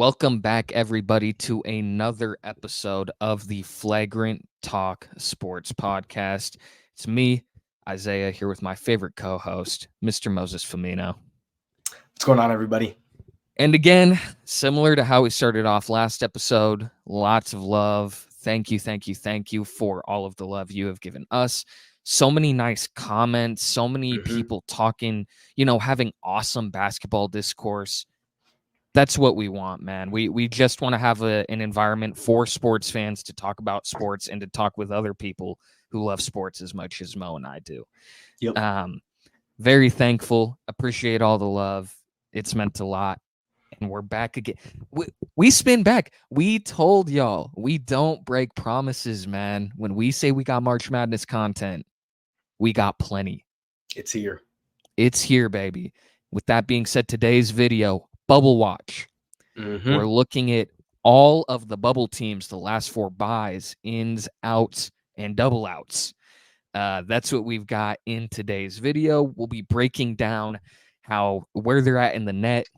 Welcome back, everybody, to another episode of the Flagrant Talk Sports Podcast. It's me, Isaiah, here with my favorite co-host, Mr. Moses Firmino. What's going on, everybody? And again, similar to how we started off last episode, lots of love. Thank you for all of the love you have given us. So many nice comments, so many people talking, having awesome basketball discourse. That's what we want, man. We just want to have an environment for sports fans to talk about sports and to talk with other people who love sports as much as Mo and I do. Yep. Very thankful. Appreciate all the love. It's meant a lot. And we're back again. We spin back. We told y'all we don't break promises, man. When we say we got March Madness content, we got plenty. It's here. It's here, baby. With that being said, today's video, Bubble Watch. We're looking at all of the bubble teams, the last four buys, ins, outs, and double outs. That's what we've got in today's video. We'll be breaking down where they're at in the net,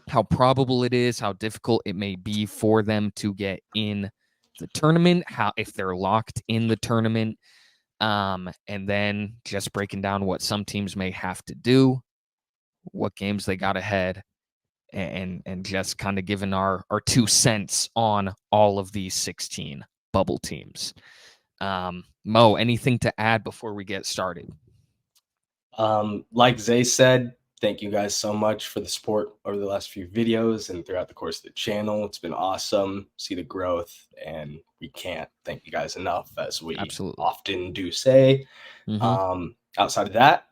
how probable it is, how difficult it may be for them to get in the tournament, if they're locked in the tournament, and then just breaking down what some teams may have to do, what games they got ahead, and just kind of giving our 2 cents on all of these 16 bubble teams. Mo, anything to add before we get started? Like Zay said, thank you guys so much for the support over the last few videos and throughout the course of the channel. It's been awesome. See the growth, and we can't thank you guys enough, as we often do say. Outside of that,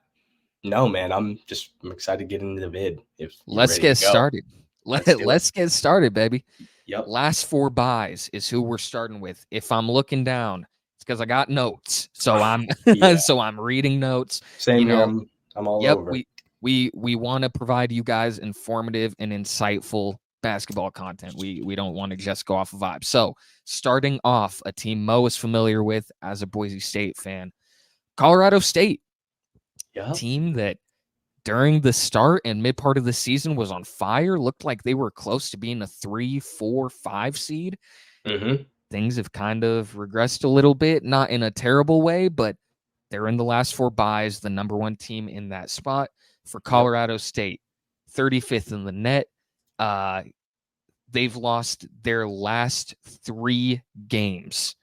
no, man, I'm excited to get into the vid. Let's get started. Let's get started, baby. Yep. Last four buys is who we're starting with. If I'm looking down, it's because I got notes. So I'm so I'm reading notes. Same here. I'm all over. We want to provide you guys informative and insightful basketball content. We don't want to just go off of vibes. So starting off, a team Mo is familiar with as a Boise State fan, Colorado State. Team that during the start and mid part of the season was on fire, looked like they were close to being a 3, 4, 5 seed. Things have kind of regressed a little bit, not in a terrible way, but they're in the last four buys, the number one team in that spot. For Colorado State, 35th in the net. They've lost their last 3 games.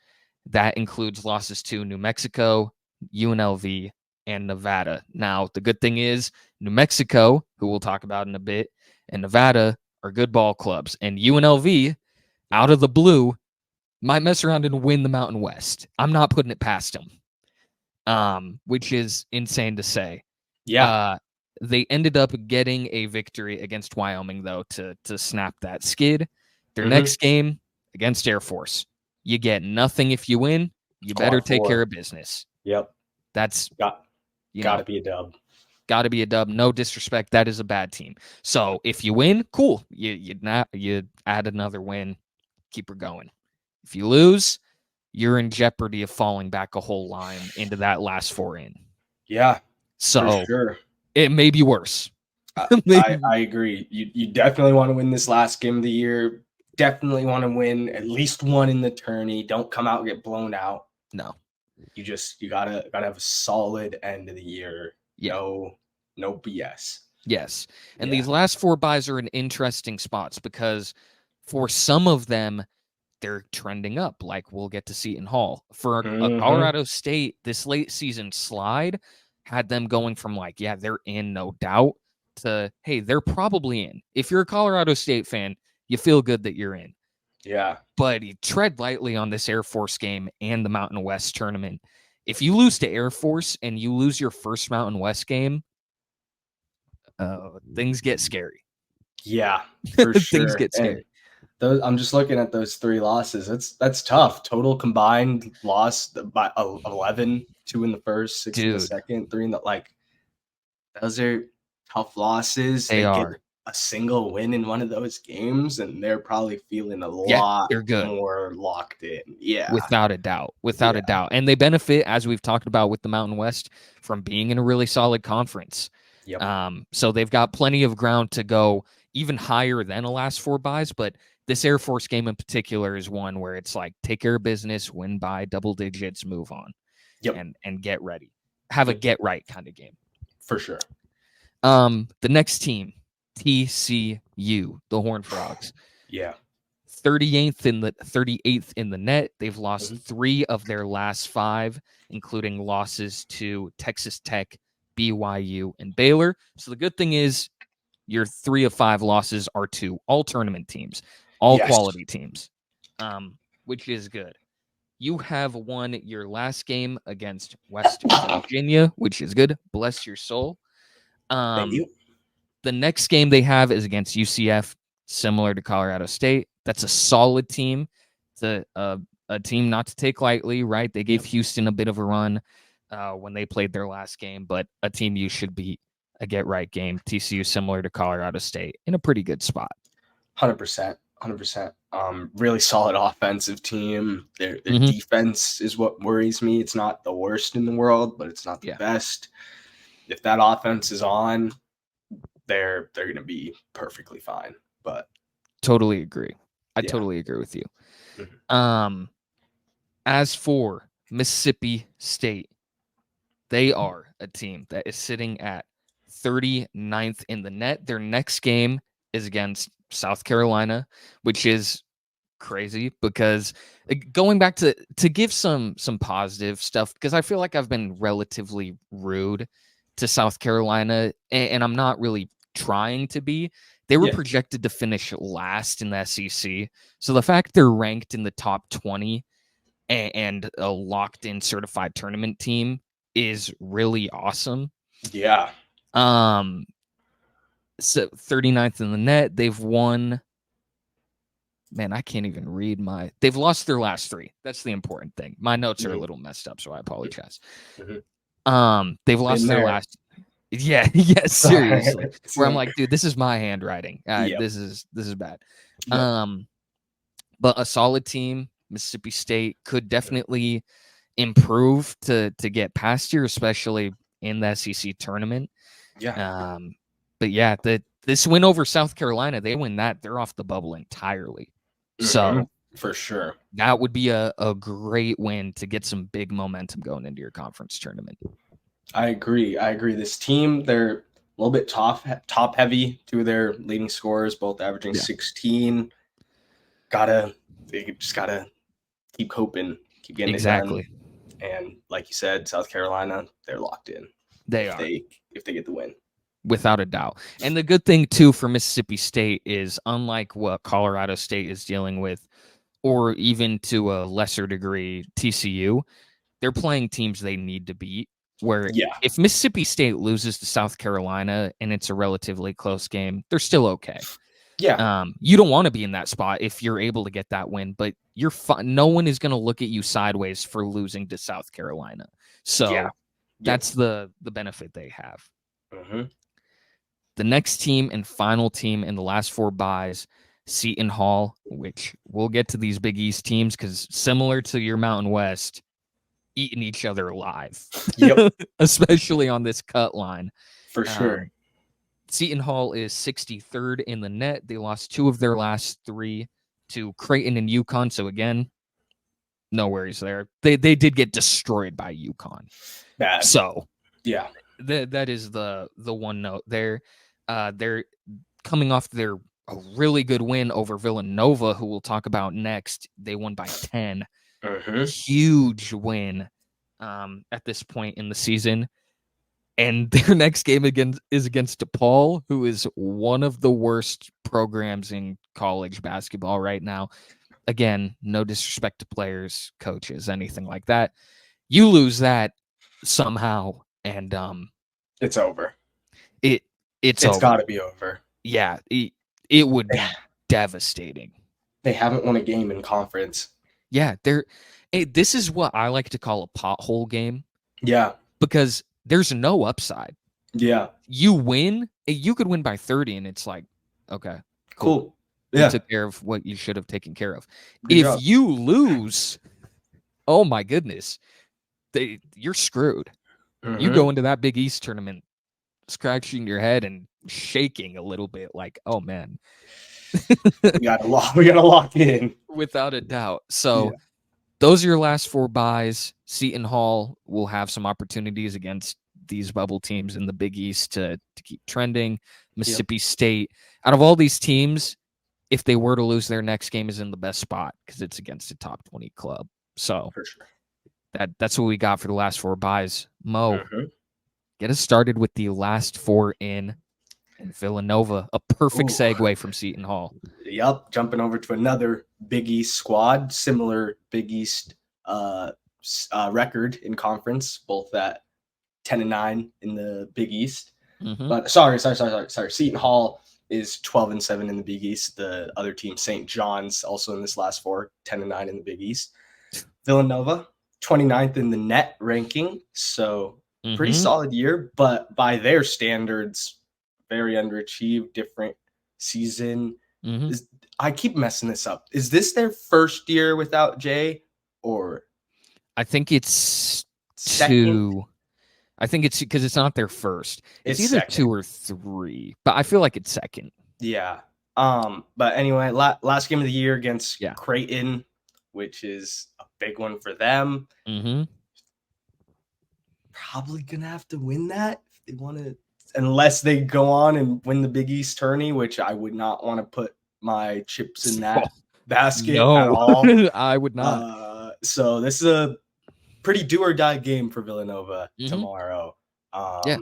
That includes losses to New Mexico, UNLV, and Nevada. Now, the good thing is New Mexico, who we'll talk about in a bit, and Nevada are good ball clubs. And UNLV, out of the blue, might mess around and win the Mountain West. I'm not putting it past them, which is insane to say. Yeah. They ended up getting a victory against Wyoming, though, to snap that skid. Their next game against Air Force. You get nothing if you win. You better take care of business. Yep. That's gotta be a dub. Gotta be a dub. No disrespect. That is a bad team. So if you win, cool. You add another win, keep her going. If you lose, you're in jeopardy of falling back a whole line into that last 4 in. Yeah. So for sure. It may be worse. I agree. You definitely want to win this last game of the year. Definitely want to win at least one in the tourney. Don't come out and get blown out. No. You gotta have a solid end of the year. Yeah. No BS. Yes. And these last 4 buys are in interesting spots because for some of them, they're trending up, like we'll get to Seton Hall. For a Colorado State, this late season slide had them going from they're in, no doubt, to, hey, they're probably in. If you're a Colorado State fan, you feel good that you're in. Yeah. But you tread lightly on this Air Force game and the Mountain West tournament. If you lose to Air Force and you lose your first Mountain West game, things get scary. Yeah, for sure. Things get scary. I'm just looking at those 3 losses. That's tough. Total combined loss by 11, 2 in the first, 6 in the second, 3 in the those are tough losses. They are. Get a single win in one of those games, and they're probably feeling a lot more locked in. Yeah. Without a doubt. Without a doubt. And they benefit, as we've talked about with the Mountain West, from being in a really solid conference. Yep. So they've got plenty of ground to go even higher than a last 4 buys, but this Air Force game in particular is one where it's like take care of business, win by double digits, move on, and get ready. Have a get right kind of game. For sure. The next team, TCU, the Horned Frogs. Yeah. 38th in the net. They've lost 3 of their last 5, including losses to Texas Tech, BYU, and Baylor. So the good thing is your 3 of 5 losses are to all tournament teams, all quality teams, which is good. You have won your last game against West Virginia, which is good. Bless your soul. Thank you. The next game they have is against UCF, similar to Colorado State. That's a solid team. It's a team not to take lightly, right? They gave Houston a bit of a run when they played their last game, but a team you should beat. A get-right game. TCU, similar to Colorado State, in a pretty good spot. 100%. 100%. Really solid offensive team. Their defense is what worries me. It's not the worst in the world, but it's not the best. If that offense is on, they're going to be perfectly fine. But totally agree. I totally agree with you. As for Mississippi State, they are a team that is sitting at 39th in the net. Their next game is against South Carolina, which is crazy because going back to give some positive stuff, because I feel like I've been relatively rude to South Carolina, and I'm not really trying to be. They were projected to finish last in the SEC. So the fact they're ranked in the top 20 and a locked-in certified tournament team is really awesome. Yeah. So 39th in the net. They've won. Man, I can't even read they've lost their last 3. That's the important thing. My notes are a little messed up, so I apologize. They've lost their last. Yeah, seriously. Where I'm like, dude, this is my handwriting. This is bad. But a solid team, Mississippi State, could definitely improve to get past here, especially in the SEC tournament. Yeah. But yeah, this win over South Carolina, they win that, they're off the bubble entirely. So for sure, that would be a great win to get some big momentum going into your conference tournament. I agree. This team, they're a little bit top heavy through their leading scorers, both averaging 16. They just gotta keep hoping, keep getting it done. And like you said, South Carolina, they're locked in. If they get the win. Without a doubt. And the good thing, too, for Mississippi State is, unlike what Colorado State is dealing with, or even to a lesser degree, TCU, they're playing teams they need to beat. Where if Mississippi State loses to South Carolina and it's a relatively close game, they're still okay. Yeah. You don't want to be in that spot if you're able to get that win, but you're fine. No one is going to look at you sideways for losing to South Carolina. So that's the benefit they have. The next team and final team in the last 4 buys, Seton Hall, which we'll get to these Big East teams because similar to your Mountain West, eating each other alive. Especially on this cut line. For sure. Seton Hall is 63rd in the net. They lost 2 of their last 3 to Creighton and UConn. So again, no worries there. They did get destroyed by UConn. Bad. So yeah, that is the one note there. They're coming off a really good win over Villanova, who we'll talk about next. They won by 10. Huge win at this point in the season. And their next game is against DePaul, who is one of the worst programs in college basketball right now. Again, no disrespect to players, coaches, anything like that. You lose that somehow, and it's over. It's got to be over. Yeah, it would be devastating. They haven't won a game in conference. Yeah, this is what I like to call a pothole game. Yeah. Because there's no upside. Yeah. You win, you could win by 30, and it's like, okay, cool. You took care of what you should have taken care of. Good job. You lose, oh my goodness, you're screwed. You go into that Big East tournament scratching your head and shaking a little bit, like, oh man. we gotta lock in. Without a doubt. So those are your last 4 buys. Seton Hall will have some opportunities against these bubble teams in the Big East to keep trending. Mississippi State, out of all these teams, if they were to lose their next game, is in the best spot because it's against a top 20 club. So for sure. That's what we got for the last 4 buys. Mo, get us started with the last 4 in Villanova. A perfect segue from Seton Hall. Yep, jumping over to another Big East squad, similar Big East record in conference, both at 10-9 in the Big East. But sorry. Seton Hall is 12-7 in the Big East. The other team, St. John's, also in this last 4, 10-9 in the Big East. Villanova, 29th in the net ranking, so pretty solid year, but by their standards, very underachieved, different season. I keep messing this up. Is this their first year without Jay, or? I think it's second. 2. I think it's because it's not their first. It's either second. 2 or 3, but I feel like it's second. Yeah. But anyway, last game of the year against Creighton, which is a big one for them. Probably gonna have to win that if they want to, unless they go on and win the Big East tourney, which I would not want to put my chips in that basket at all. I would not. So this is a pretty do or die game for Villanova tomorrow. They're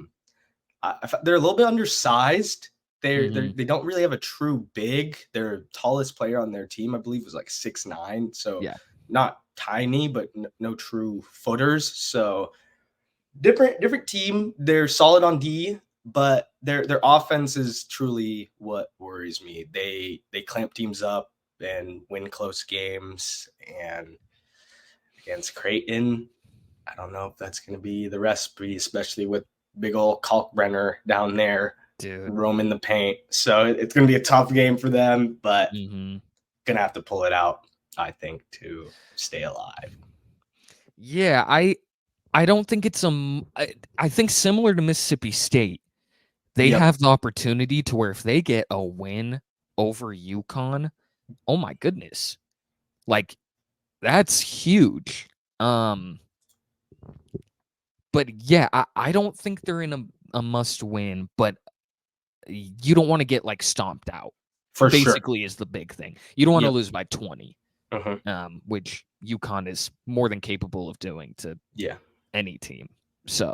a little bit undersized. They don't really have a true big. Their tallest player on their team, I believe, was like 6'9", so not tiny, but no true footers. So different team. They're solid on D, but their offense is truly what worries me. They clamp teams up and win close games, and against Creighton, I don't know if that's going to be the recipe, especially with big old Kalkbrenner down there, roaming the paint. So it's going to be a tough game for them, but going to have to pull it out, I think, to stay alive. Yeah, I don't think it's I think similar to Mississippi State, they have the opportunity to where if they get a win over UConn, oh my goodness, like that's huge. But yeah, I don't think they're in a must win, but you don't want to get like stomped out. Basically is the big thing. You don't want to lose by 20, which UConn is more than capable of doing to any team. So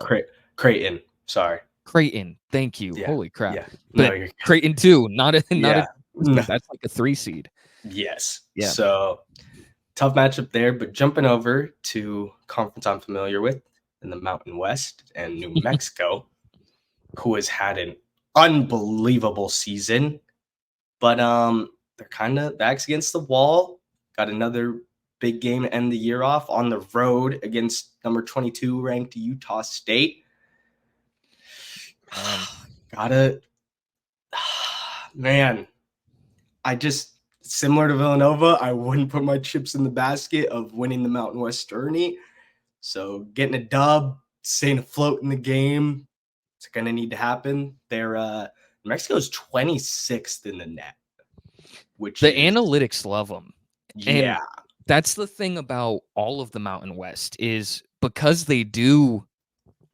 Creighton, sorry. Creighton, thank you. Holy crap. Yeah. But no, Creighton too, not a that's like a 3 seed. Yes. Yeah. So tough matchup there, but jumping over to conference I'm familiar with in the Mountain West and New Mexico, who has had an unbelievable season, but they're kind of backs against the wall. Got another big game to end the year off on the road against number 22 ranked Utah State. Man, similar to Villanova, I wouldn't put my chips in the basket of winning the Mountain West tourney. So getting a dub, staying afloat in the game, it's going to need to happen. New Mexico's 26th in the net, which analytics love them. Yeah. And that's the thing about all of the Mountain West is because they do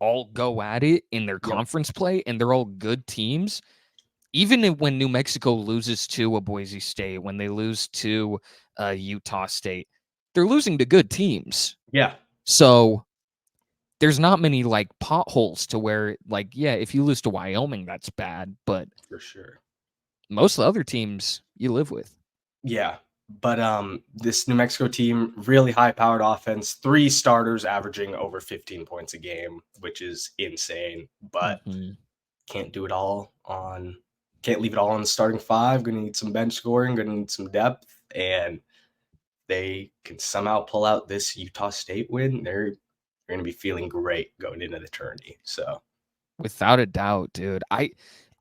all go at it in their conference play and they're all good teams. Even when New Mexico loses to a Boise State, when they lose to Utah State, they're losing to good teams. Yeah. So there's not many like potholes to where like, if you lose to Wyoming, that's bad. But for sure, most of the other teams you live with. Yeah. But this New Mexico team, really high-powered offense, 3 starters averaging over 15 points a game, which is insane. But can't leave it all on the starting 5. Going to need some bench scoring, going to need some depth, and they can somehow pull out this Utah State win. They're going to be feeling great going into the tourney. So, without a doubt, dude, I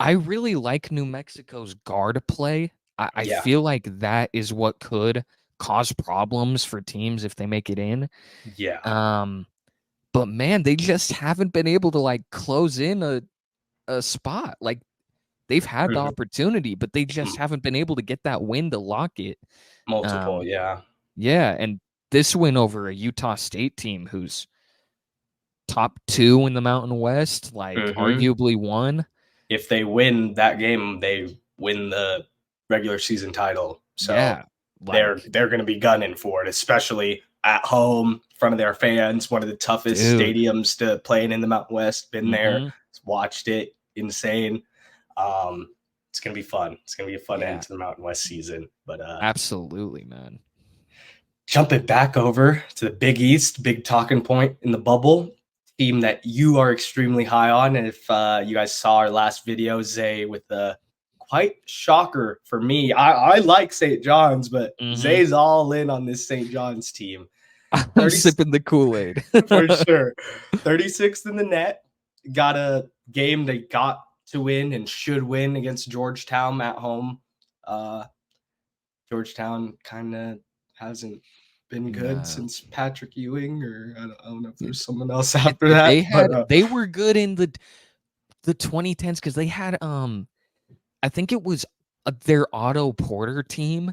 really like New Mexico's guard play. I feel like that is what could cause problems for teams if they make it in. Yeah. But man, they just haven't been able to like close in a a spot. Like, they've had the opportunity, but they just haven't been able to get that win to lock it. Multiple, yeah. Yeah, and this win over a Utah State team who's top 2 in the Mountain West, like arguably one. If they win that game, they win the regular season title. So yeah, they're going to be gunning for it, especially at home, in front of their fans. One of the toughest stadiums to play in the Mountain West. Been there, watched it, insane. It's going to be fun. It's going to be a fun end to the Mountain West season. But absolutely, man. Jumping back over to the Big East, big talking point in the bubble, team that you are extremely high on. And if you guys saw our last video, Zay, with the quite shocker for me. I like St. John's, but Zay's all in on this St. John's team. I'm sipping the Kool-Aid. For sure. 36th in the net. Got a game they got to win and should win against Georgetown at home. Georgetown kind of hasn't been good since Patrick Ewing, or I don't know if there's someone else after that. They were good in the 2010s because they had I think it was their Otto Porter team.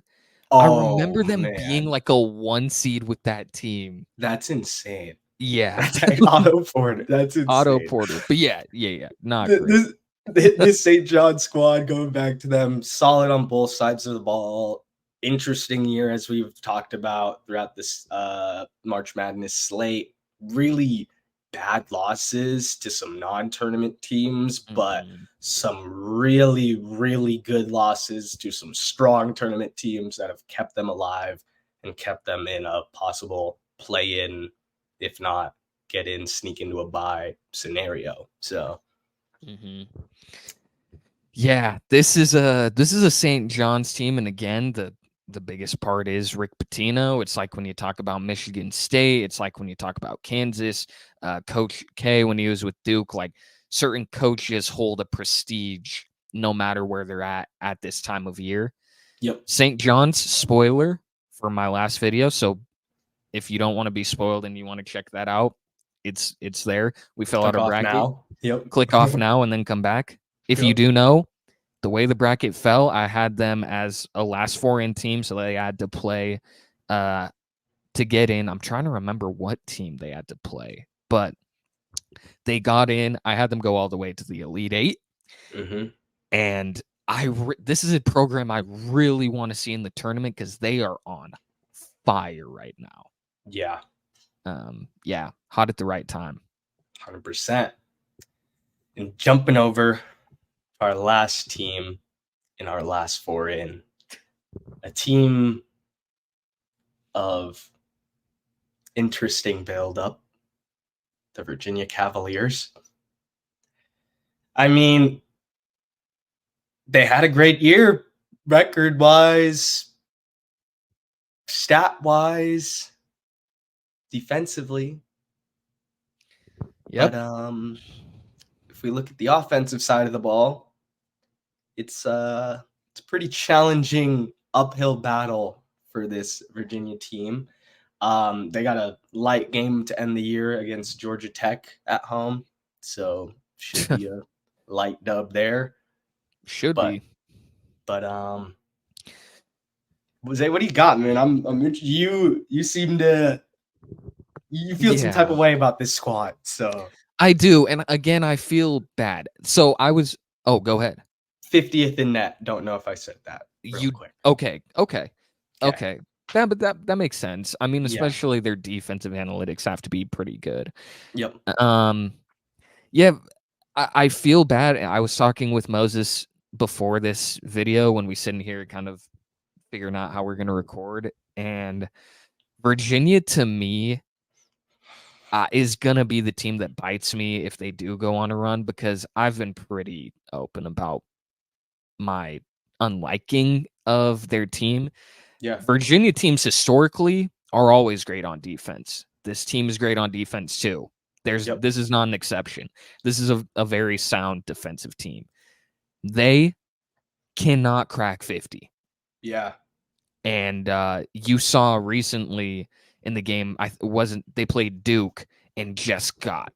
I remember them being like a 1 seed with that team. That's insane. Yeah, Otto Porter. That's insane. Otto Porter. But yeah. Not great. This St. John squad, going back to them, solid on both sides of the ball. Interesting year, as we've talked about throughout this March Madness slate. Really bad losses to some non-tournament teams, but some really, really good losses to some strong tournament teams that have kept them alive and kept them in a possible play-in, if not get in, sneak into a bye scenario. So yeah, this is a St. John's team, and again, the biggest part is Rick Pitino. It's like when you talk about Michigan State. It's like when you talk about Kansas. Coach K, when he was with Duke, like certain coaches hold a prestige no matter where they're at this time of year. Yep. St. John's, spoiler for my last video. So if you don't want to be spoiled and you want to check that out, it's there. We fill out a bracket. Now. Yep. Click off now and then come back. If you do know, the way the bracket fell, I had them as a last 4 in team, so they had to play to get in. I'm trying to remember what team they had to play, but they got in. I had them go all the way to the Elite 8, and this is a program I really want to see in the tournament because they are on fire right now. Yeah. Hot at the right time. 100%. And jumping over our last team in our last 4 in, a team of interesting build-up, the Virginia Cavaliers. I mean, they had a great year record-wise, stat-wise, defensively. Yep. But if we look at the offensive side of the ball, it's a pretty challenging uphill battle for this Virginia team. They got a light game to end the year against Georgia Tech at home, so should be a light dub there. Should be. But Jose, what do you got, man? You seem to feel some type of way about this squad, so I do, and again, I feel bad. So I was. Oh, go ahead. 50th in net. Don't know if I said that. Quick. Okay. That makes sense. I mean, especially their defensive analytics have to be pretty good. Yep. Yeah, I feel bad. I was talking with Moses before this video when we sit in here kind of figuring out how we're going to record, and Virginia, to me, is going to be the team that bites me if they do go on a run, because I've been pretty open about my unliking of their team. Yeah. Virginia teams historically are always great on defense. This team is great on defense too. This is not an exception. This is a very sound defensive team. They cannot crack 50. Yeah. And you saw recently in the game, they played Duke and just got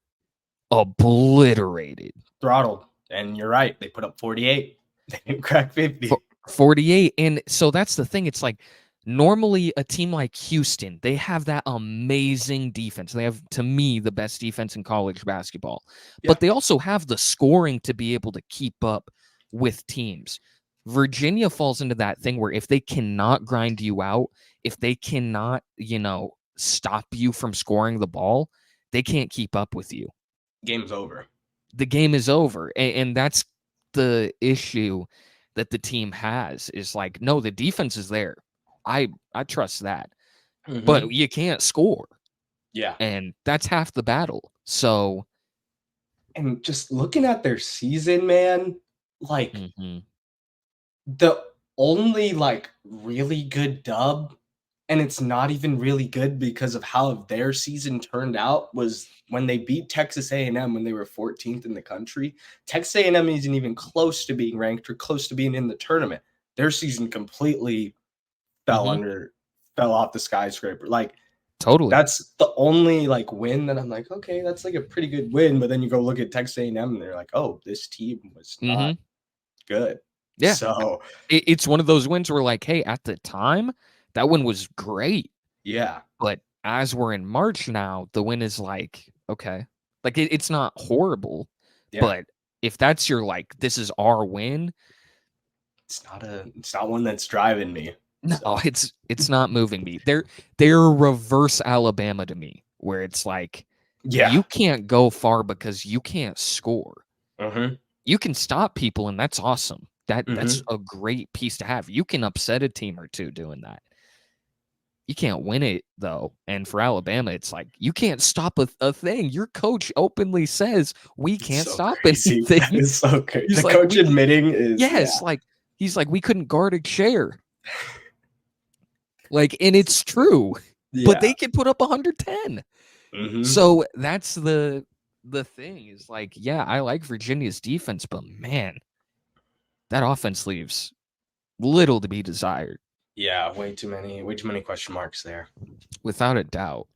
obliterated. Throttled. And you're right. They put up 48. They didn't crack 50. 48. And so that's the thing. It's like normally a team like Houston, they have that amazing defense. They have, to me, the best defense in college basketball. Yeah. But they also have the scoring to be able to keep up with teams. Virginia falls into that thing where if they cannot grind you out, if they cannot, stop you from scoring the ball, they can't keep up with you. Game's over. The game is over. And that's the issue that the team has, is like, no, the defense is there. I trust that. Mm-hmm. But you can't score. Yeah. And that's half the battle. So. And just looking at their season, man, like the only like really good dub, and it's not even really good because of how their season turned out, was when they beat Texas A&M when they were 14th in the country. Texas A&M isn't even close to being ranked or close to being in the tournament. Their season completely fell off the skyscraper. Like, totally. That's the only like win that I'm like, okay, that's like a pretty good win. But then you go look at Texas A&M and they're like, oh, this team was not good. Yeah. So it's one of those wins where like, hey, at the time, that one was great. Yeah. But as we're in March now, the win is like, okay, like it's not horrible. Yeah. But if that's your like, this is our win, it's not one that's driving me. No, so. It's not moving me. They're reverse Alabama to me, where it's like, you can't go far because you can't score. You can stop people, and that's awesome. That's a great piece to have. You can upset a team or two doing that. You can't win it, though. And for Alabama, it's like, you can't stop a thing. Your coach openly says, we can't stop anything. That is so crazy. The coach admitting is... Yes, he's like, we couldn't guard a chair. Like, and it's true. But they can put up 110. So that's the thing, is like, yeah, I like Virginia's defense, but man, that offense leaves little to be desired. Yeah, way too many question marks there. Without a doubt.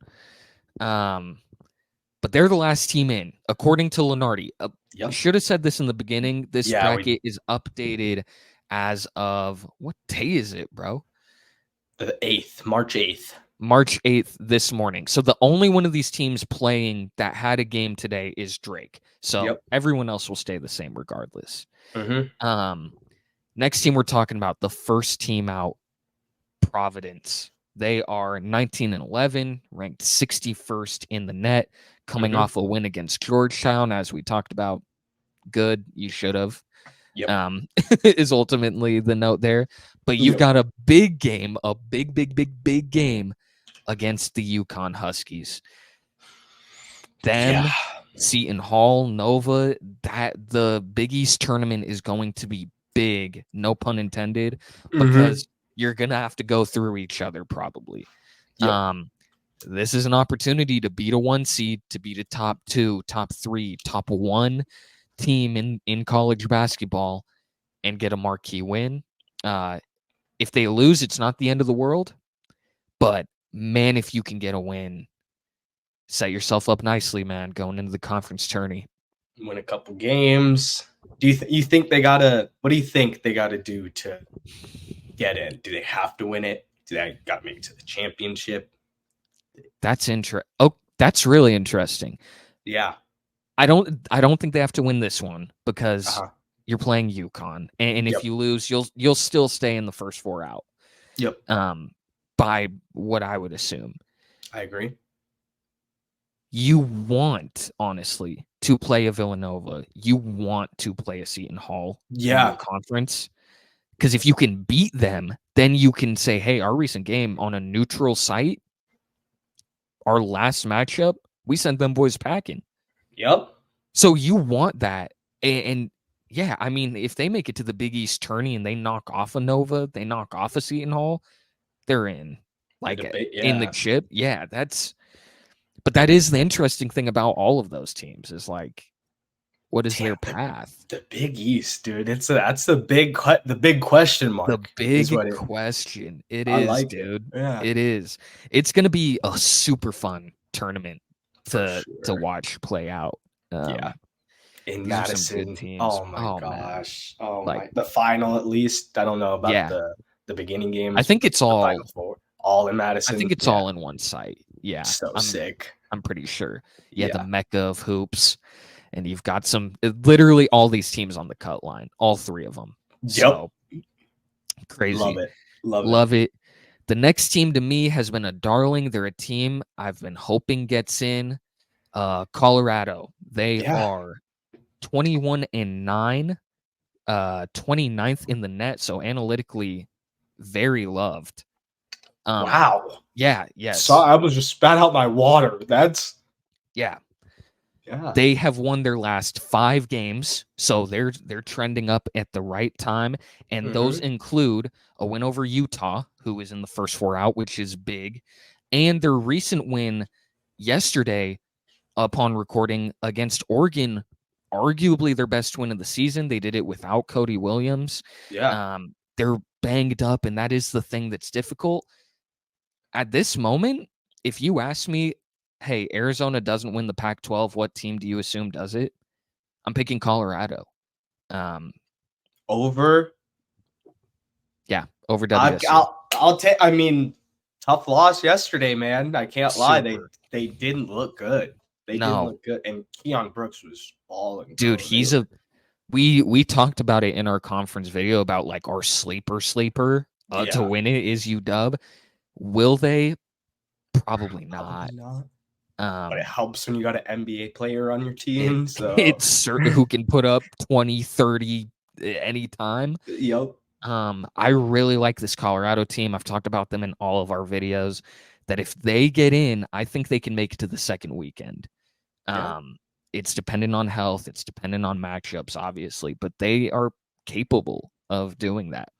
But they're the last team in, according to Lenardi. I should have said this in the beginning. This bracket is updated as of, what day is it, bro? The 8th, March 8th. March 8th this morning. So the only one of these teams playing that had a game today is Drake. So everyone else will stay the same regardless. Next team we're talking about, the first team out, Providence. They are 19-11, ranked 61st in the net, coming off a win against Georgetown, as we talked about. Good, you should have. Is ultimately the note there. But you've got a big game, a big game against the UConn Huskies. Them, Seton Hall, Nova, that the Big East tournament is going to be big, no pun intended, because you're going to have to go through each other probably. This is an opportunity to beat a 1 seed, to beat a top 2, top 3, top 1 team in college basketball and get a marquee win. If they lose, it's not the end of the world. But, man, if you can get a win, set yourself up nicely, man, going into the conference tourney. Win a couple games. Do you think they gotta? What do you think they gotta do to get in? Do they have to win it? Do they got to make it to the championship? That's that's really interesting. Yeah, I don't think they have to win this one, because you're playing UConn, and if you lose, you'll still stay in the first 4 out. By what I would assume. I agree. You want, honestly, to play a Villanova. You want to play a Seton Hall in the conference. Because if you can beat them, then you can say, hey, our recent game on a neutral site, our last matchup, we sent them boys packing. So you want that. And yeah, I mean, if they make it to the Big East tourney and they knock off a Nova, they knock off a Seton Hall, they're in. Like, in the chip. Yeah, but that is the interesting thing about all of those teams, is like, what is their path? The Big East, dude. That's the big question mark. The big question. It is, dude. Yeah. It is. It's going to be a super fun tournament to watch play out. in These are some good Madison. teams. Oh my gosh. Man. Oh Like, my. The final, at least. I don't know about yeah. the beginning games. I think it's the all. final four, all in I Madison. think it's Yeah, all in one site. Yeah, so sick. I'm pretty sure. Yeah, the Yeah. mecca of hoops, and you've got literally all these teams on the cut line, all three of them. Yep. So crazy, Love it. Love it. love it. The next team to me has been a darling. They're a team I've been hoping gets in. Colorado. They Yeah. are 21-9, 29th in the net. So analytically, very loved. Wow. Yeah. Yes. So I almost just spat out my water. That's Yeah. yeah. They have won their last 5 games, so they're trending up at the right time, and those include a win over Utah, who is in the first 4 out, which is big, and their recent win yesterday upon recording against Oregon, arguably their best win of the season. They did it without Cody Williams. Yeah. They're banged up, and that is the thing that's difficult. At this moment, if you ask me, hey, Arizona doesn't win the Pac-12, what team do you assume does it? I'm picking Colorado. Over. Yeah, over WSU. I'll take. I mean, tough loss yesterday, man. I can't lie. They didn't look good. They didn't look good. And Keon Brooks was balling. Dude, he's a. We talked about it in our conference video about like our sleeper to win it is UW. Will they? Probably not. But it helps when you got an NBA player on your team. It's certain who can put up 20, 30 anytime. Yep. I really like this Colorado team. I've talked about them in all of our videos. That if they get in, I think they can make it to the second weekend. It's dependent on health. It's dependent on matchups, obviously, but they are capable of doing that.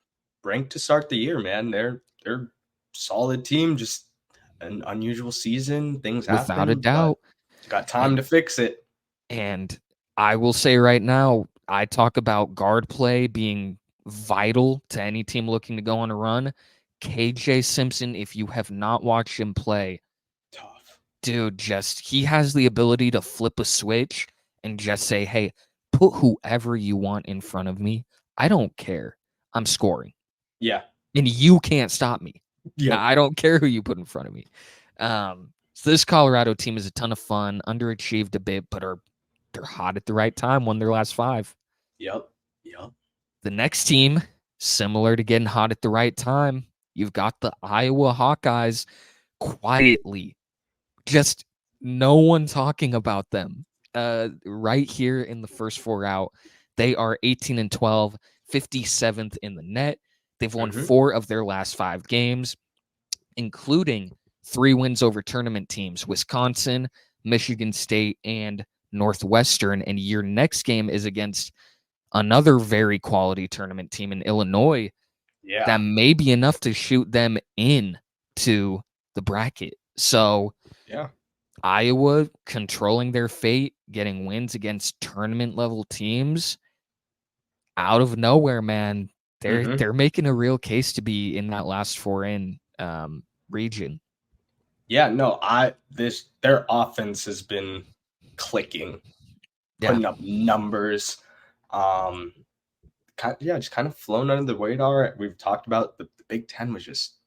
Ranked to start the year, man. They're solid team. Just an unusual season. Things happen. Without a doubt. Got time to fix it. And I will say right now, I talk about guard play being vital to any team looking to go on a run. KJ Simpson, if you have not watched him play, tough. Dude, he has the ability to flip a switch and just say, hey, put whoever you want in front of me. I don't care. I'm scoring. Yeah. And you can't stop me. Yeah. I don't care who you put in front of me. So this Colorado team is a ton of fun, underachieved a bit, but they're hot at the right time, won their last 5. Yep. The next team, similar to getting hot at the right time, you've got the Iowa Hawkeyes quietly. Just no one talking about them. Right here in the first 4 out, they are 18-12, 57th in the net. They've won 4 of their last 5 games, including 3 wins over tournament teams, Wisconsin, Michigan State, and Northwestern. And your next game is against another very quality tournament team in Illinois. Yeah. That may be enough to shoot them in to the bracket. So yeah, Iowa controlling their fate, getting wins against tournament level teams out of nowhere, man. They're making a real case to be in that last 4 in region. Yeah, no, their offense has been clicking, putting up numbers. Just kind of flown under the radar. We've talked about the Big Ten was just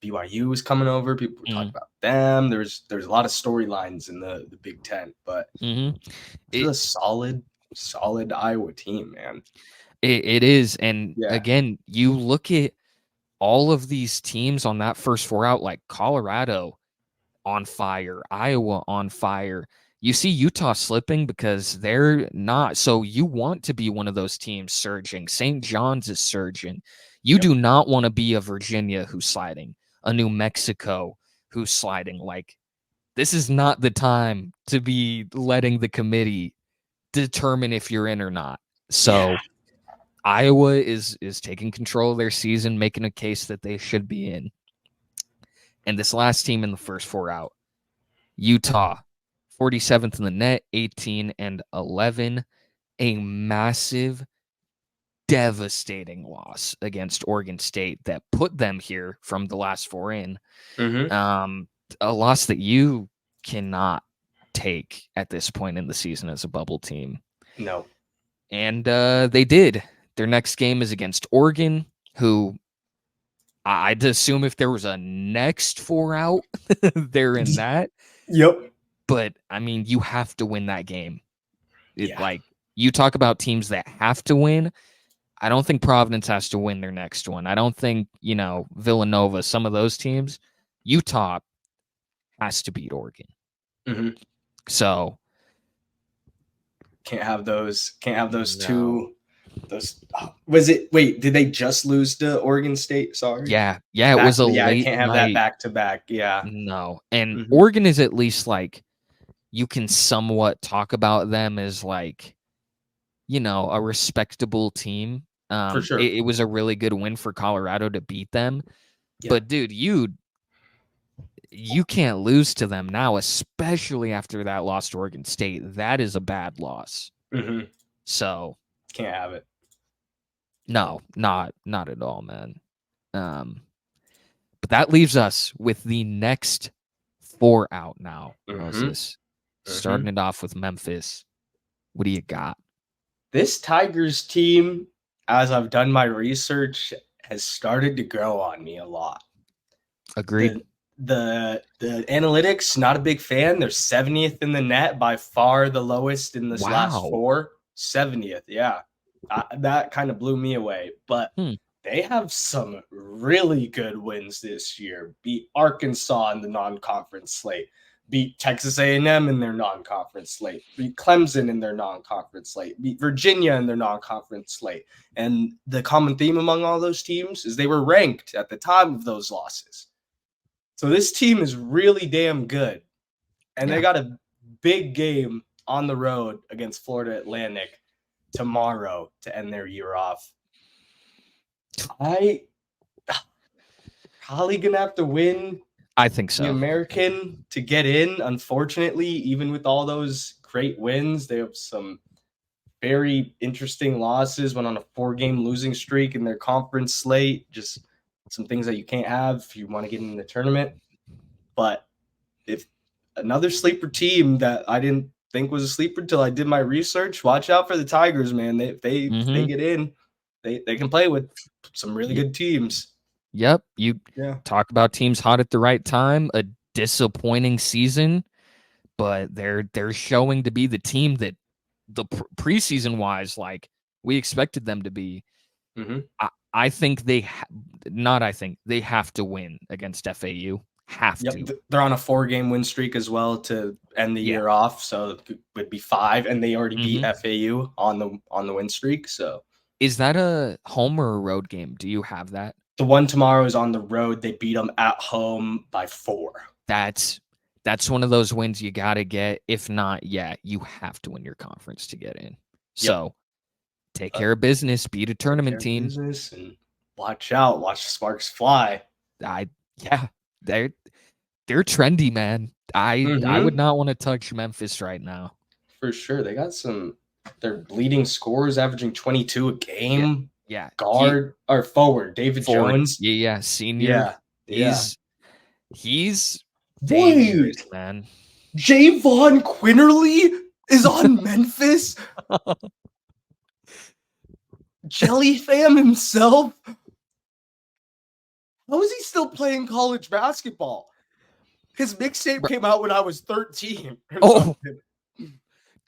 BYU was coming over. People talk about them. There's a lot of storylines in the Big Ten, but it's a solid Iowa team, man. It is, and again, you look at all of these teams on that first 4 out, like Colorado on fire, Iowa on fire. You see Utah slipping because they're not. So you want to be one of those teams surging. St. John's is surging. You do not want to be a Virginia who's sliding, a New Mexico who's sliding. Like, this is not the time to be letting the committee determine if you're in or not. So Iowa is taking control of their season, making a case that they should be in. And this last team in the first 4 out, Utah, 47th in the net, 18-11, a massive, devastating loss against Oregon State that put them here from the last 4 in. A loss that you cannot take at this point in the season as a bubble team. No. And they did. Their next game is against Oregon, who I'd assume if there was a next 4 out, they're in that. Yep. But I mean, you have to win that game. Yeah. Like, you talk about teams that have to win. I don't think Providence has to win their next one. I don't think, Villanova, some of those teams. Utah has to beat Oregon. Mm-hmm. So can't have those no. two. Was it? Wait, did they just lose to Oregon State? Sorry. Yeah, it was a late I can't have night. that back to back. Yeah. No, and Oregon is at least like you can somewhat talk about them as like, a respectable team. For sure. It was a really good win for Colorado to beat them. Yeah. But dude, you can't lose to them now, especially after that loss to Oregon State. That is a bad loss. Mm-hmm. So can't have it. No, not at all, man. But that leaves us with the next 4 out now, Moses. Starting it off with Memphis. What do you got? This Tigers team, as I've done my research, has started to grow on me a lot. Agreed. The analytics, not a big fan. They're 70th in the net, by far the lowest in this last 4. 70th, yeah. That kind of blew me away. But they have some really good wins this year. Beat Arkansas in the non-conference slate. Beat Texas A&M in their non-conference slate. Beat Clemson in their non-conference slate. Beat Virginia in their non-conference slate. And the common theme among all those teams is they were ranked at the time of those losses. So this team is really damn good. And they got a big game on the road against Florida Atlantic tomorrow to end their year off. I probably going to have to win. I think so. The American to get in, unfortunately, even with all those great wins, they have some very interesting losses. Went on a 4-game losing streak in their conference slate. Just some things that you can't have if you want to get in the tournament. But if another sleeper team that I didn't think was a sleeper until I did my research, watch out for the Tigers, man. If they get in, they can play with some really good teams. Yep. You talk about teams hot at the right time, a disappointing season, but they're showing to be the team that the preseason wise, like we expected them to be. I think they have to win against FAU. Have to. They're on a 4-game win streak as well to end the year off, so it would be 5, and they already beat FAU on the win streak. So, is that a home or a road game? Do you have that? The one tomorrow is on the road. They beat them at home by 4. That's one of those wins you got to get. If not, you have to win your conference to get in. So take care of business, beat a tournament team. Business and watch out. Watch the sparks fly. They're trendy, man. I would not want to touch Memphis right now. For sure. They got their leading scorers averaging 22 a game. Yeah. Guard or forward, David Jones. Yeah, senior. He's dangerous, man. Javon Quinterly is on Memphis. Jelly Fam himself. How is he still playing college basketball? His mixtape came out when I was 13.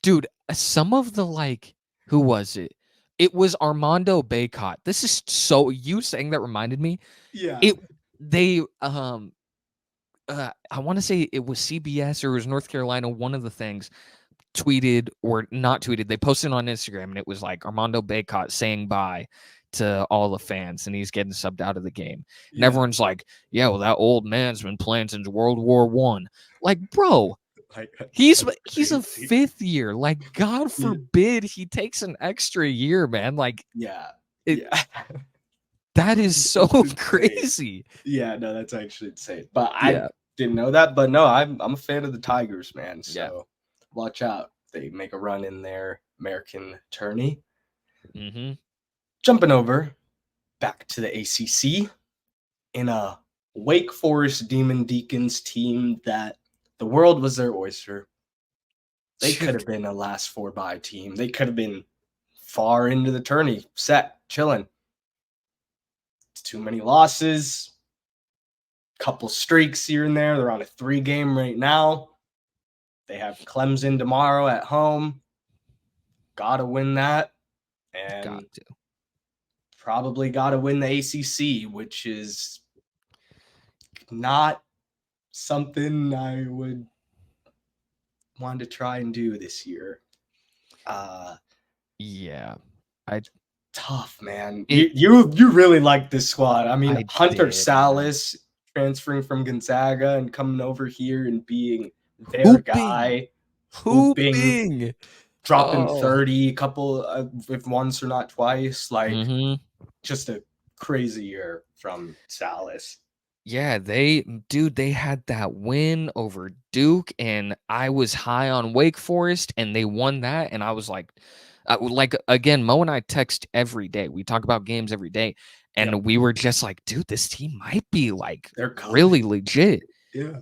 Dude, some of the who was it? It was Armando Bacot. This is you saying that reminded me. Yeah. I want to say it was CBS or it was North Carolina. One of the things tweeted or not tweeted. They posted on Instagram and it was like Armando Bacot saying bye to all the fans and he's getting subbed out of the game. And everyone's like, well, that old man's been playing since World War I. Like, bro, he's a 5th year. Like, God forbid he takes an extra year, man. Like, that is so crazy. Yeah, no, that's actually insane. But I didn't know that. But no, I'm a fan of the Tigers, man. So watch out. They make a run in their American tourney. Jumping over back to the ACC in a Wake Forest Demon Deacons team that the world was their oyster. They could have been a last 4 bye team. They could have been far into the tourney, set, chilling. It's too many losses, couple streaks here and there. They're on a 3-game right now. They have Clemson tomorrow at home. Gotta win that. And probably gotta win the ACC, which is not something I would want to try and do this year. Yeah. Tough, man. You really like this squad. I mean, Hunter Salas transferring from Gonzaga and coming over here and being their guy. Hooping. Dropping 30, a couple, if once or not twice. Like, just a crazy year from Salas. Yeah, they had that win over Duke, and I was high on Wake Forest, and they won that, and I was like again, Mo and I text every day. We talk about games every day, and we were just like, dude, this team might be like really legit. Yeah.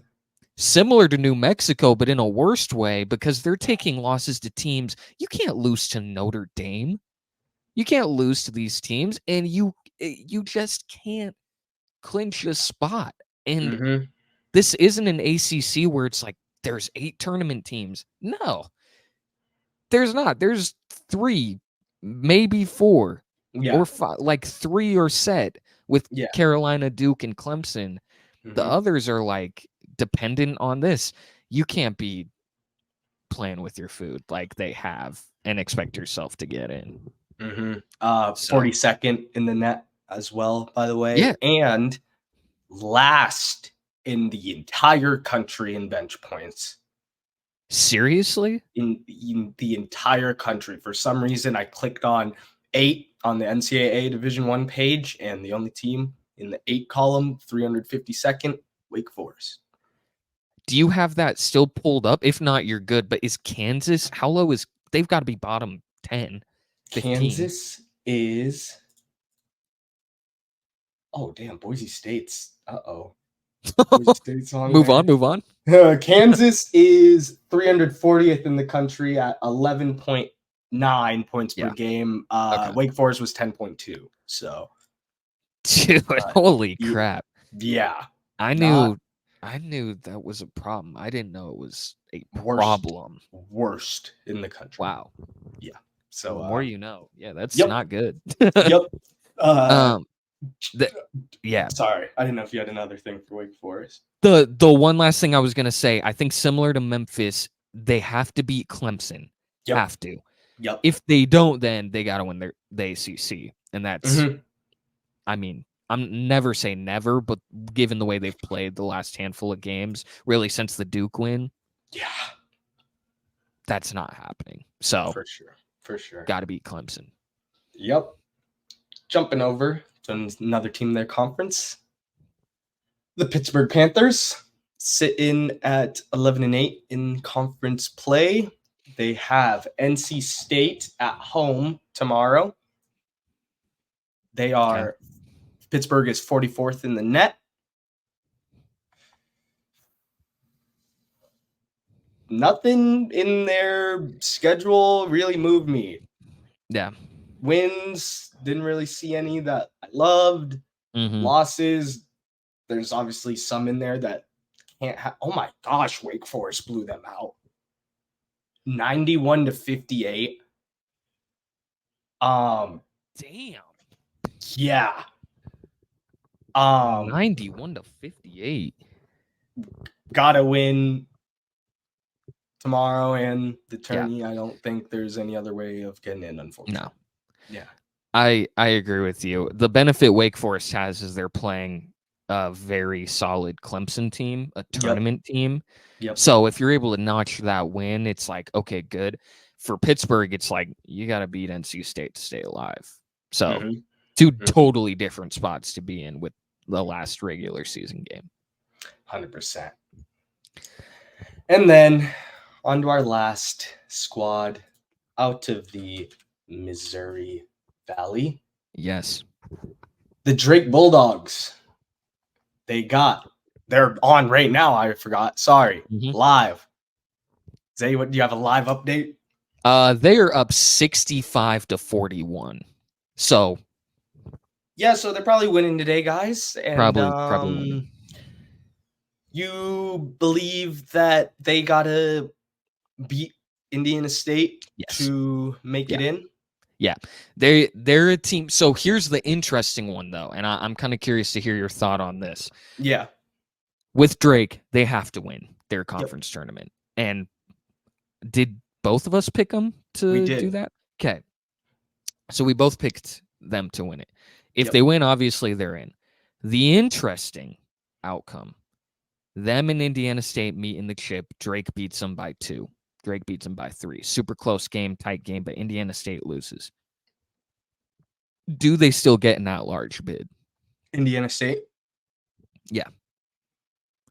Similar to New Mexico, but in a worse way, because they're taking losses to teams. You can't lose to Notre Dame. You can't lose to these teams, and you just can't clinch a spot. And this isn't an ACC where it's like there's 8 tournament teams. No, there's not. There's 3, maybe 4, or 5. Like 3 are set with Carolina, Duke, and Clemson. The others are like dependent on this. You can't be playing with your food like they have and expect yourself to get in. 42nd in the net as well, by the way. And last in the entire country in bench points. Seriously? In the entire country. For some reason, I clicked on 8 on the NCAA Division I page, and the only team in the 8 column, 352nd, Wake Forest. Do you have that still pulled up? If not, you're good. But is Kansas, how low is, they've got to be bottom 10, 15. Kansas is, oh, damn, Boise State's, Boise State's on move on. Kansas is 340th in the country at 11.9 points per game. Wake Forest was 10.2. So, dude, holy crap! Yeah, I knew that was a problem. I didn't know it was a problem. Worst in the country. Wow. Yeah. So the more you know. Yeah, that's not good. Yeah. Sorry, I didn't know if you had another thing for Wake Forest. The one last thing I was gonna say, I think similar to Memphis, they have to beat Clemson. Have to. If they don't, then they gotta win the ACC. And that's I mean, I'm never say never, but given the way they've played the last handful of games, really since the Duke win, that's not happening. So for sure. Gotta beat Clemson. Yep. Jumping over to another team in their conference. The Pittsburgh Panthers sit in at 11-8 in conference play. They have NC State at home tomorrow. They are Pittsburgh is 44th in the net. Nothing in their schedule really moved me. Yeah. Wins, didn't really see any that I loved. Losses, there's obviously some in there that can't have. Oh my gosh, Wake Forest blew them out. 91-58. Damn. Yeah. 91-58. Gotta win tomorrow and the tourney. I don't think there's any other way of getting in, unfortunately. No. Yeah. I agree with you. The benefit Wake Forest has is they're playing a very solid Clemson team, a tournament team. So if you're able to notch that win, it's like, okay, good. For Pittsburgh, it's like you got to beat NC State to stay alive. So 2 totally different spots to be in with the last regular season game. 100%. And then on to our last squad out of the Missouri Valley. Yes. The Drake Bulldogs. They're on right now. I forgot. Sorry. Live. Zay, do you have a live update? They are up 65-41. So yeah, so they're probably winning today, guys. And probably winning. You believe that they gotta beat Indiana State to make it in? Yeah, they're a team. So here's the interesting one, though, and I'm kind of curious to hear your thought on this. Yeah. With Drake, they have to win their conference tournament. And did both of us pick them to do that? Okay. So we both picked them to win it. If they win, obviously they're in. The interesting outcome, them and Indiana State meet in the chip. Drake beats them by 2. Drake beats them by 3. Super close game, tight game, but Indiana State loses. Do they still get an at-large bid? Indiana State? Yeah.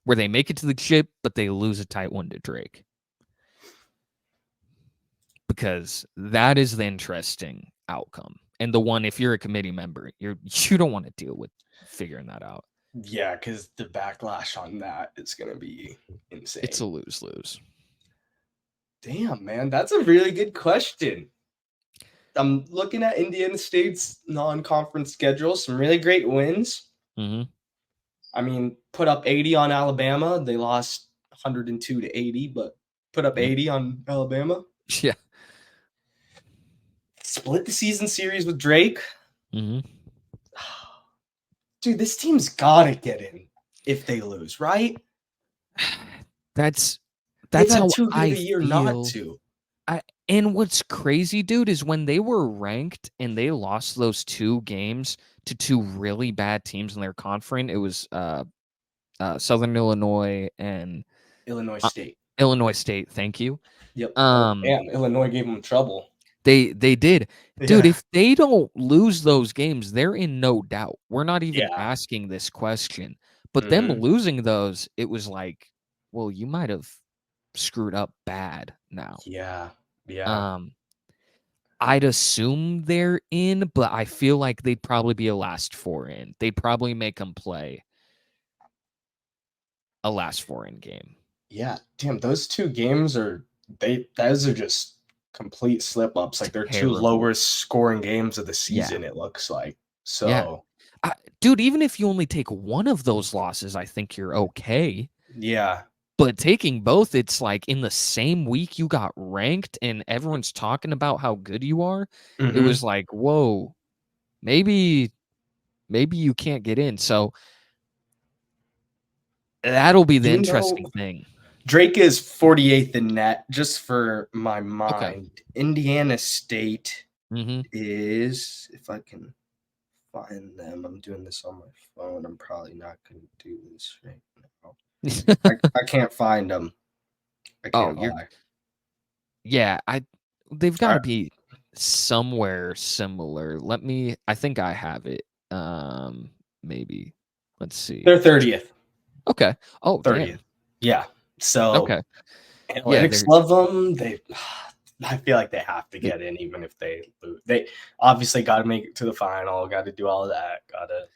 Where they make it to the chip, but they lose a tight one to Drake. Because that is the interesting outcome. And the one, if you're a committee member, you don't want to deal with figuring that out. Yeah, because the backlash on that is going to be insane. It's a lose-lose. Damn, man. That's a really good question. I'm looking at Indiana State's non-conference schedule. Some really great wins. Mm-hmm. I mean, put up 80 on Alabama. They lost 102 to 80, but put up 80 on Alabama. Yeah. Split the season series with Drake. Mm-hmm. Dude, this team's got to get in if they lose, right? That's how too good of a year not to. And what's crazy, dude, is when they were ranked and they lost those 2 games to 2 really bad teams in their conference. It was Southern Illinois and Illinois State. Illinois State, thank you. Yep. Illinois gave them trouble. They did. Dude, if they don't lose those games, they're in no doubt. We're not even asking this question. But them losing those, it was like, well, you might have screwed up bad now. Yeah. I'd assume they're in, but I feel like they'd probably be a last 4 in. They'd probably make them play a last 4 in game. Yeah. Damn, those 2 games those are just complete slip ups. Like they're terrible. 2 lowest scoring games of the season, it looks like. So dude, even if you only take one of those losses, I think you're okay. Yeah. But taking both, it's like in the same week you got ranked and everyone's talking about how good you are. It was like, whoa, maybe you can't get in. So that'll be the interesting thing. Drake is 48th in net, just for my mind. Okay. Indiana State is, if I can find them, I'm doing this on my phone. I'm probably not going to do this right now. I can't find them. I can't lie. Yeah, they've got to be somewhere similar. I think I have it. Maybe. Let's see. They're 30th. Okay. Oh, 30th. Damn. Yeah. So okay. Analytics love them. I feel like they have to get in, even if they lose. They obviously got to make it to the final. Got to do all of that. Got to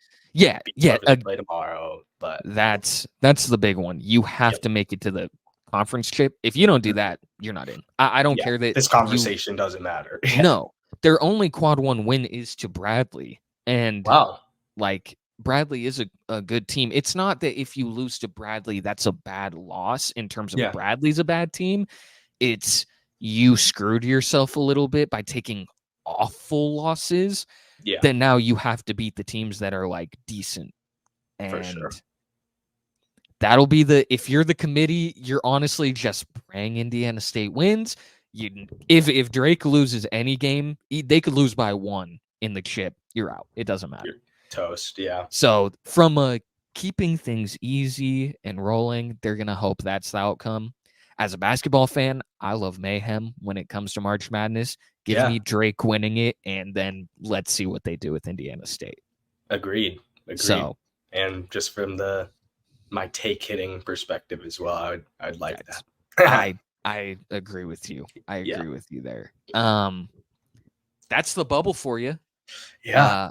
play tomorrow. But that's the big one. You have to make it to the conference chip. If you don't do that, you're not in. I don't care that this conversation doesn't matter. No, their only quad 1 win is to Bradley, and like Bradley is a good team. It's not that if you lose to Bradley, that's a bad loss in terms of Bradley's a bad team. It's you screwed yourself a little bit by taking awful losses. Yeah. Then now you have to beat the teams that are like decent. And for sure. That'll be if you're the committee, you're honestly just praying Indiana State wins. If Drake loses any game, they could lose by 1 in the chip. You're out. It doesn't matter. You're toast, yeah. So from keeping things easy and rolling, they're going to hope that's the outcome. As a basketball fan, I love mayhem when it comes to March Madness. Give me Drake winning it, and then let's see what they do with Indiana State. Agreed. So, and just from my take hitting perspective as well, I'd like that. I agree with you. I agree with you there. That's the bubble for you. Yeah.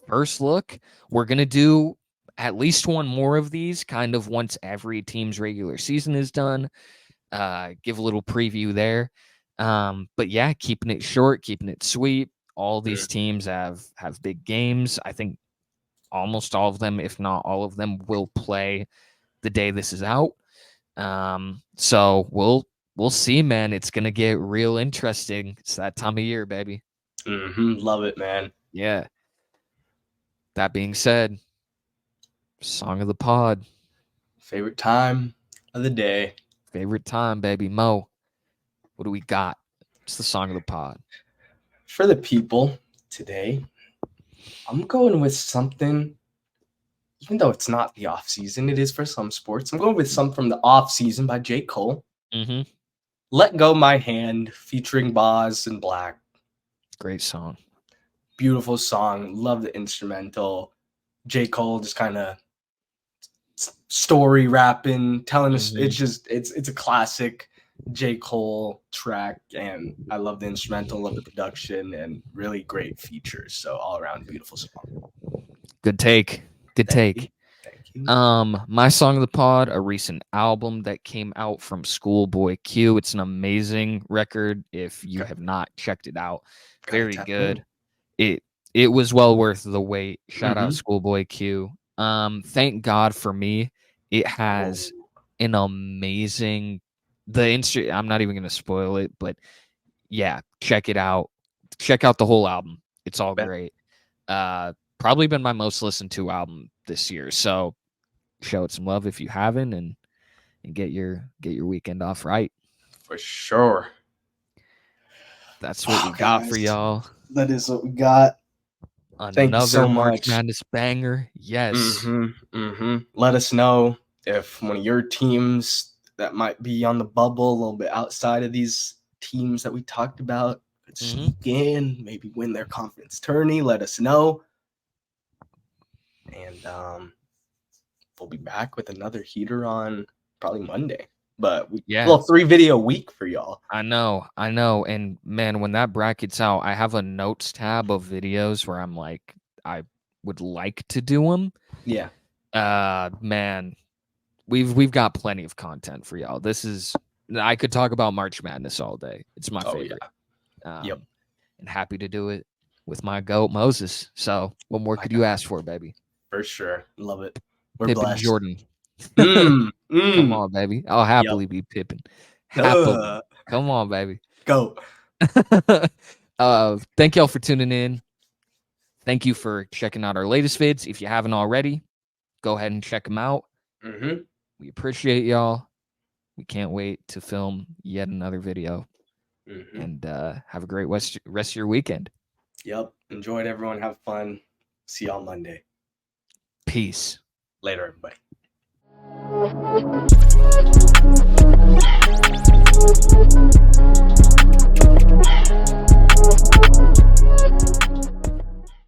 First look, we're gonna do at least one more of these, kind of once every team's regular season is done. Give a little preview there. But yeah, keeping it short, keeping it sweet. All these teams have big games. I think almost all of them, if not all of them, will play the day this is out. So we'll see, man. It's gonna get real interesting. It's that time of year, baby. Love it, man. Yeah. That being said, song of the pod. Favorite time of the day. Favorite time, baby. Mo, what do we got? It's the song of the pod. For the people today, I'm going with something, even though it's not the off season, it is for some sports. I'm going with some from the off season by J. Cole. Let Go My Hand, featuring Boz and Black. Great song. Beautiful song. Love the instrumental. J. Cole just kind of story rapping, telling us. It's a classic J. Cole track, and I love the instrumental, love the production, and really great features. So all around beautiful song. Good take. Good take. Thank you. My song of the pod, a recent album that came out from Schoolboy Q. It's an amazing record. If you have not checked it out, very good. It was well worth the wait. Shout out Schoolboy Q. Thank God for Me. It has an amazing I'm not even gonna spoil it, but yeah, check it out. Check out the whole album. It's all great. Probably been my most listened to album this year. So show it some love if you haven't, and get your weekend off right. For sure. That's what we got for y'all. That is what we got. Thank you so March much. Madness banger. Yes. Let us know if one of your teams that might be on the bubble, a little bit outside of these teams that we talked about, could sneak in, maybe win their conference tourney. Let us know. And we'll be back with another heater on probably Monday. But a little 3-video week for y'all. I know. And man, when that bracket's out, I have a notes tab of videos where I'm like, I would like to do them. Yeah. Man, we've got plenty of content for y'all. I could talk about March Madness all day. It's my favorite. Yeah. And happy to do it with my goat Moses. So what more could you ask for, baby? For sure. Love it. We're Pippen blessed. Jordan. Come on, baby. I'll happily be Pippen. Happily. Come on, baby. Go. Thank y'all for tuning in. Thank you for checking out our latest vids. If you haven't already, go ahead and check them out. We appreciate y'all. We can't wait to film yet another video. And have a great rest of your weekend. Yep. Enjoy it, everyone. Have fun. See y'all Monday. Peace. Later, everybody.